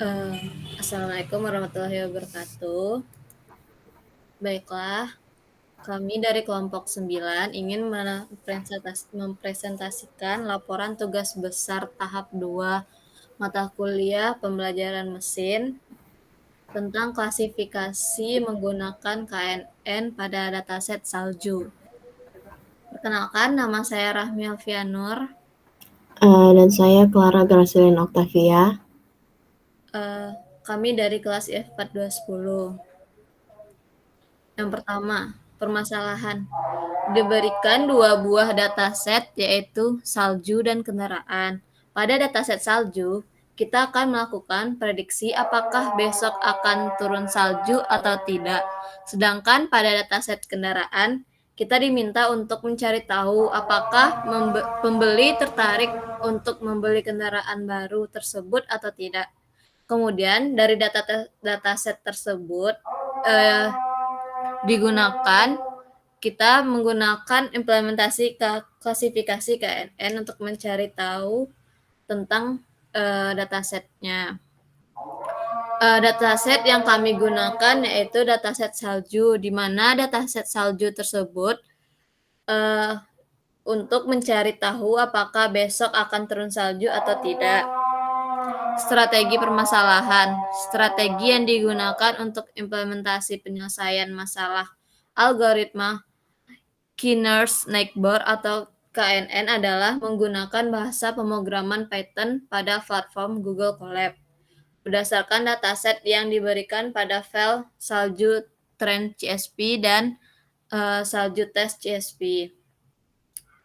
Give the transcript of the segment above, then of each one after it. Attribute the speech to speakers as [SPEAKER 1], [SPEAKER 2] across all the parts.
[SPEAKER 1] Eh, Assalamualaikum warahmatullahi wabarakatuh. Baiklah, kami dari kelompok 9 ingin mempresentasikan laporan tugas besar tahap 2 mata kuliah pembelajaran mesin tentang klasifikasi menggunakan KNN pada dataset salju. Perkenalkan, nama saya Rahmi Alfianur.
[SPEAKER 2] Dan saya Clara Gracelyn Octavia.
[SPEAKER 1] Kami dari kelas IF4210. Yang pertama, permasalahan. Diberikan dua buah dataset yaitu salju dan kendaraan. Pada dataset salju, kita akan melakukan prediksi apakah besok akan turun salju atau tidak. Sedangkan pada dataset kendaraan, kita diminta untuk mencari tahu apakah pembeli tertarik untuk membeli kendaraan baru tersebut atau tidak. Kemudian dari dataset tersebut digunakan, kita menggunakan implementasi klasifikasi KNN untuk mencari tahu tentang datasetnya. Dataset yang kami gunakan yaitu dataset salju, di mana dataset salju tersebut untuk mencari tahu apakah besok akan turun salju atau tidak. Strategi permasalahan. Strategi yang digunakan untuk implementasi penyelesaian masalah algoritma Knaers-Neighbor atau KNN adalah menggunakan bahasa pemrograman Python pada platform Google Colab berdasarkan dataset yang diberikan pada file salju trend CSV dan salju test CSV.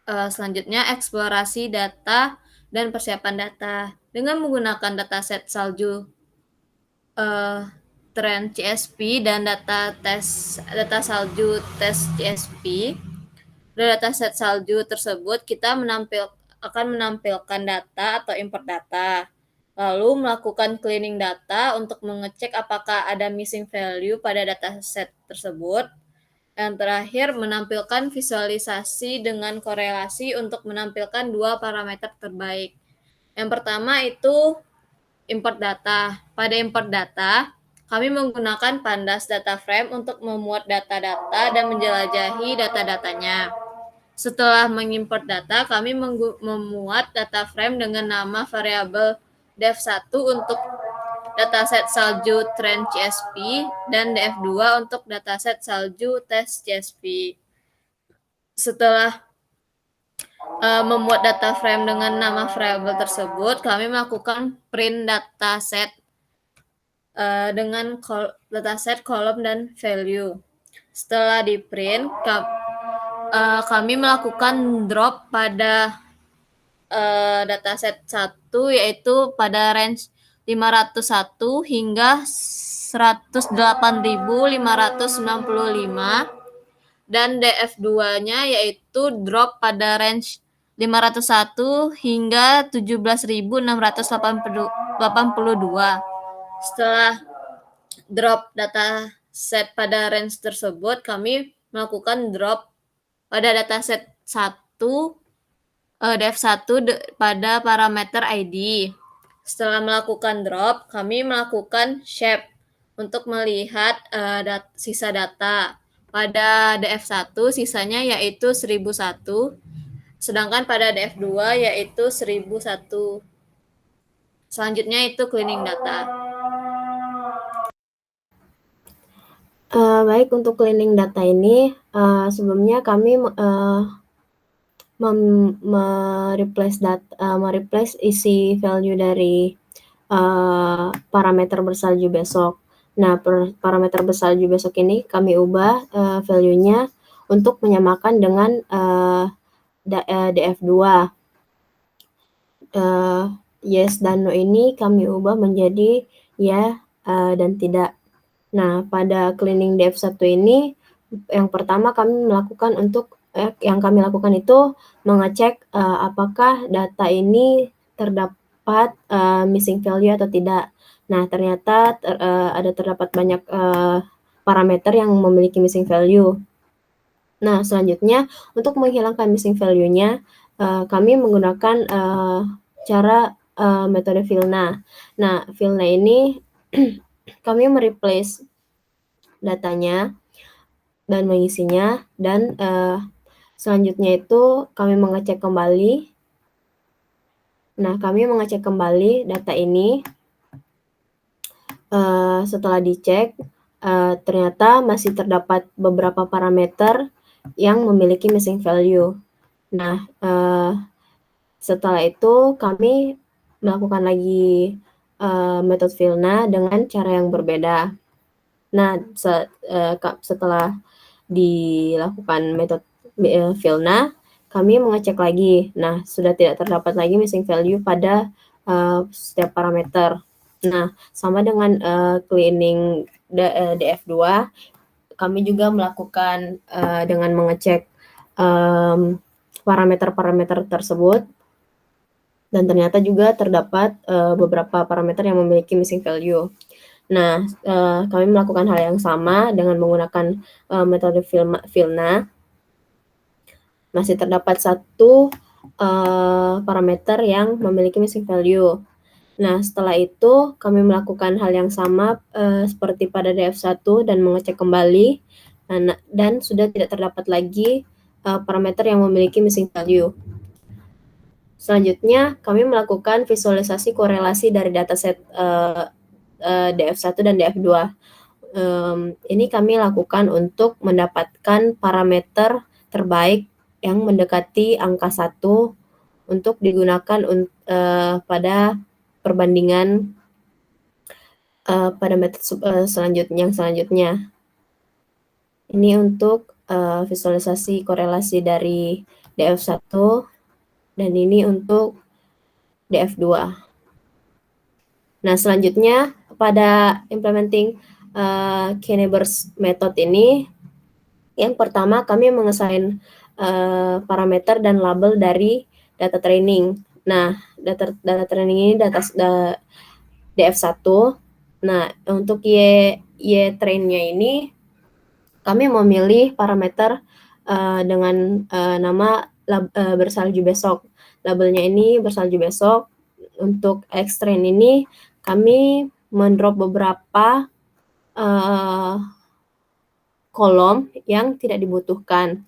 [SPEAKER 1] Selanjutnya, eksplorasi data dan persiapan data. Dengan menggunakan dataset salju trend CSV dan data salju test CSV, dataset salju tersebut kita akan menampilkan data atau import data, lalu melakukan cleaning data untuk mengecek apakah ada missing value pada dataset tersebut. Yang terakhir, menampilkan visualisasi dengan korelasi untuk menampilkan dua parameter terbaik. Yang pertama itu import data. Pada import data, kami menggunakan Pandas Data Frame untuk memuat data-data dan menjelajahi data-datanya. Setelah mengimport data, kami memuat data frame dengan nama variabel def1 untuk dataset salju trend CSV dan df2 untuk dataset salju test CSV. Setelah memuat data frame dengan nama variabel tersebut, kami melakukan print dataset dengan dataset kolom dan value. Setelah di print, kami melakukan drop pada dataset 1 yaitu pada range 501 hingga 108.595 dan DF2-nya yaitu drop pada range 501 hingga 17.682. Setelah drop dataset pada range tersebut, kami melakukan drop pada dataset 1 def1 pada parameter ID. Setelah melakukan drop, kami melakukan shape untuk melihat sisa data. Pada df1 sisanya yaitu 1001, sedangkan pada df2 yaitu 1001. Selanjutnya itu cleaning data.
[SPEAKER 2] Baik, untuk cleaning data ini, sebelumnya kami mereplace isi value dari parameter bersalju besok. Nah, parameter bersalju besok ini kami ubah value-nya untuk menyamakan dengan df2. Yes dan no ini kami ubah menjadi ya dan tidak. Nah, pada cleaning df1 ini, yang pertama kami melakukan yang kami lakukan itu mengecek apakah data ini terdapat missing value atau tidak. Nah, ternyata terdapat banyak parameter yang memiliki missing value. Nah, selanjutnya untuk menghilangkan missing value-nya, kami menggunakan cara metode Vilna. Nah, Vilna ini kami mereplace datanya dan mengisinya, dan selanjutnya itu kami mengecek kembali. Nah, kami mengecek kembali data ini. Setelah dicek, ternyata masih terdapat beberapa parameter yang memiliki missing value. Nah, setelah itu kami melakukan lagi metode Vilna dengan cara yang berbeda. Nah, setelah dilakukan metode Vilna, kami mengecek lagi. Nah, sudah tidak terdapat lagi missing value pada setiap parameter. Nah, sama dengan cleaning DF2, kami juga melakukan dengan mengecek parameter-parameter tersebut, dan ternyata juga terdapat beberapa parameter yang memiliki missing value. Nah, kami melakukan hal yang sama dengan menggunakan metode Vilna. Masih terdapat satu parameter yang memiliki missing value. Nah, setelah itu kami melakukan hal yang sama seperti pada DF1 dan mengecek kembali, dan sudah tidak terdapat lagi parameter yang memiliki missing value. Selanjutnya, kami melakukan visualisasi korelasi dari dataset DF1 dan DF2. Ini kami lakukan untuk mendapatkan parameter terbaik yang mendekati angka 1 untuk digunakan pada perbandingan pada metode selanjutnya. Ini untuk visualisasi korelasi dari DF1, dan ini untuk DF2. Nah, selanjutnya pada implementing K-neighbors method ini, yang pertama kami mengassign parameter dan label dari data training. Nah, data training ini data DF1. Nah, untuk Y-train-nya ini kami memilih parameter dengan nama bersalju besok. Labelnya ini bersalju besok. Untuk X-train ini kami mendrop beberapa kolom yang tidak dibutuhkan.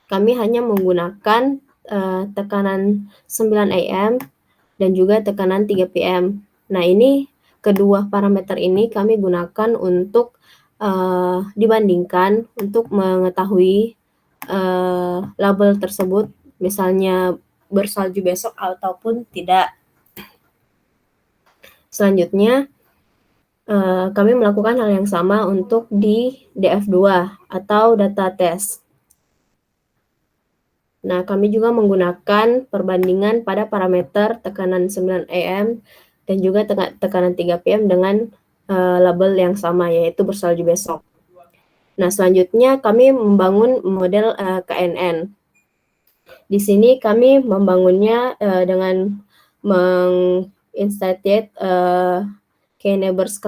[SPEAKER 2] Kami hanya menggunakan tekanan 9 AM dan juga tekanan 3 PM. Nah, ini kedua parameter ini kami gunakan untuk dibandingkan untuk mengetahui label tersebut misalnya bersalju besok ataupun tidak. Selanjutnya, kami melakukan hal yang sama untuk di DF2 atau data test. Nah, kami juga menggunakan perbandingan pada parameter tekanan 9 AM dan juga tekanan 3 PM dengan label yang sama, yaitu bersalju besok. Nah, selanjutnya kami membangun model KNN. Di sini kami membangunnya dengan menginstantiate K-neighbors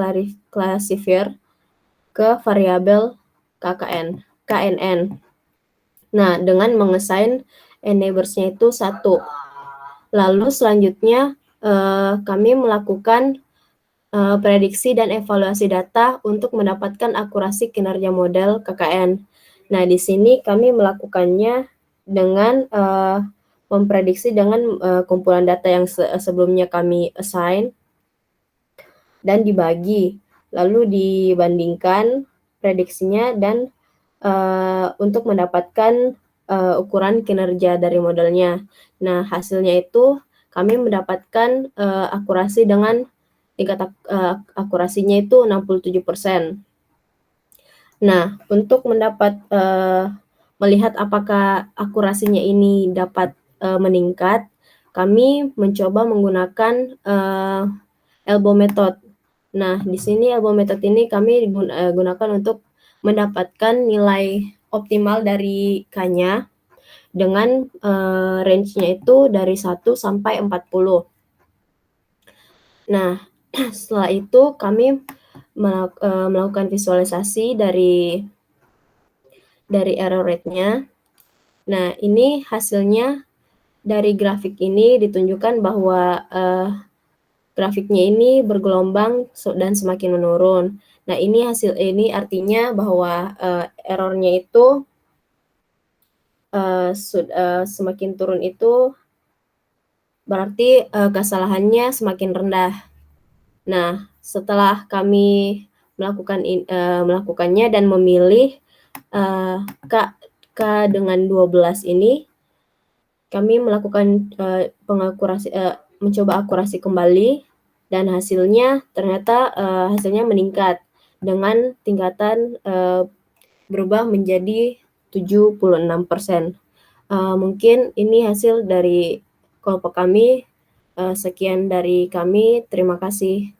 [SPEAKER 2] classifier ke variabel KNN. Nah, dengan mengassign neighbors-nya itu 1. Lalu selanjutnya kami melakukan prediksi dan evaluasi data untuk mendapatkan akurasi kinerja model KKN. Nah, di sini kami melakukannya dengan memprediksi dengan kumpulan data yang sebelumnya kami assign dan dibagi, lalu dibandingkan prediksinya dan untuk mendapatkan ukuran kinerja dari modelnya. Nah, hasilnya itu kami mendapatkan akurasi dengan tingkat akurasinya itu 67%. Nah, untuk melihat apakah akurasinya ini dapat meningkat, kami mencoba menggunakan elbow method. Nah, di sini elbow method ini kami gunakan untuk mendapatkan nilai optimal dari K-nya dengan range-nya itu dari 1 sampai 40. Nah, setelah itu kami melakukan visualisasi dari error rate-nya. Nah, ini hasilnya Dari grafik ini ditunjukkan bahwa grafiknya ini bergelombang dan semakin menurun. Nah, ini artinya bahwa errornya itu semakin turun itu berarti kesalahannya semakin rendah. Nah, setelah kami melakukannya dan memilih K dengan 12 ini, kami melakukan mencoba akurasi kembali dan hasilnya ternyata hasilnya meningkat dengan tingkatan berubah menjadi 76%. Mungkin ini hasil dari kelompok kami. Sekian dari kami, terima kasih.